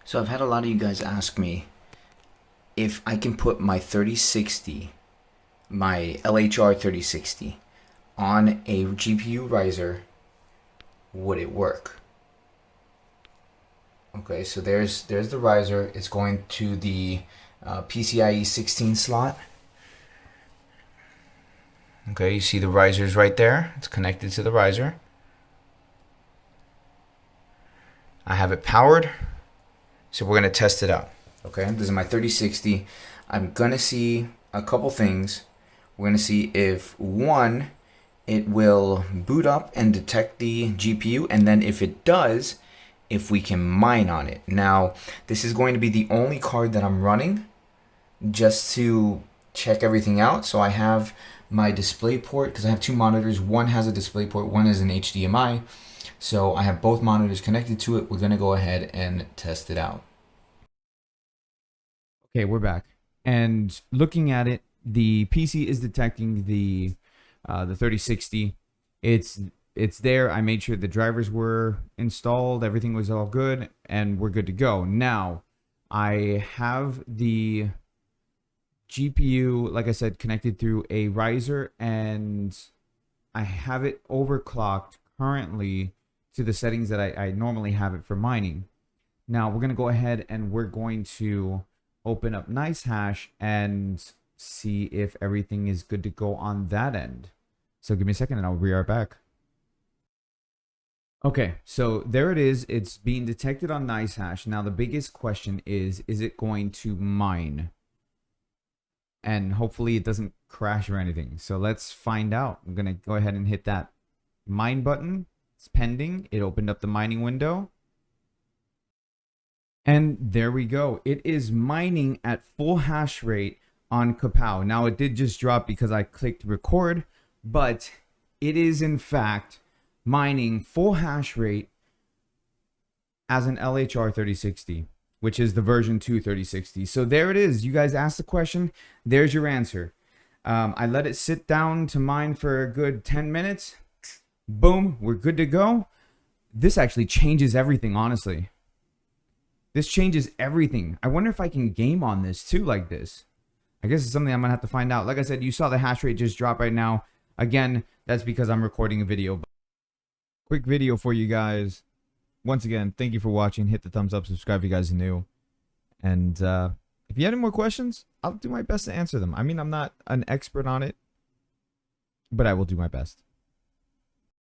So I've had a lot of you guys ask me if I can put my 3060, my LHR 3060, on a GPU riser, would it work? Okay, so there's the riser. It's going to the PCIe 16 slot. Okay, you see the risers right there. It's connected to the riser. I have it powered, so we're gonna test it out. Okay, this is my 3060. I'm gonna see a couple things. We're gonna see if one, it will boot up and detect the GPU, and then if it does, if we can mine on it. Now, this is going to be the only card that I'm running just to check everything out. So I have my display port, because I have two monitors. One has a display port, one is an HDMI. So I have both monitors connected to it. We're gonna go ahead and test it out. Okay, we're back. And looking at it, the PC is detecting the 3060. It's there. I made sure the drivers were installed, everything was all good, and we're good to go. Now, I have the GPU, like I said, connected through a riser, and I have it overclocked currently to the settings that I normally have it for mining. Now we're going to go ahead and we're going to open up NiceHash and see if everything is good to go on that end. So give me a second and I'll be right back. Okay, so there it is. It's being detected on NiceHash. Now the biggest question is it going to mine? And hopefully it doesn't crash or anything. So let's find out. I'm going to go ahead and hit that mine button. It's pending. It opened up the mining window. And there we go. It is mining at full hash rate on Kapow. Now it did just drop because I clicked record, but it is in fact mining full hash rate as an LHR 3060, which is the version 2 3060. So there it is. You guys asked the question. There's your answer. I let it sit down to mine for a good 10 minutes. Boom, we're good to go. This actually changes everything, honestly. This changes everything. I wonder if I can game on this too like this. I guess it's something I'm going to have to find out. Like I said, you saw the hash rate just drop right now. Again, that's because I'm recording a video. Quick video for you guys. Once again, thank you for watching. Hit the thumbs up, subscribe if you guys are new. And if you have any more questions, I'll do my best to answer them. I mean, I'm not an expert on it, but I will do my best.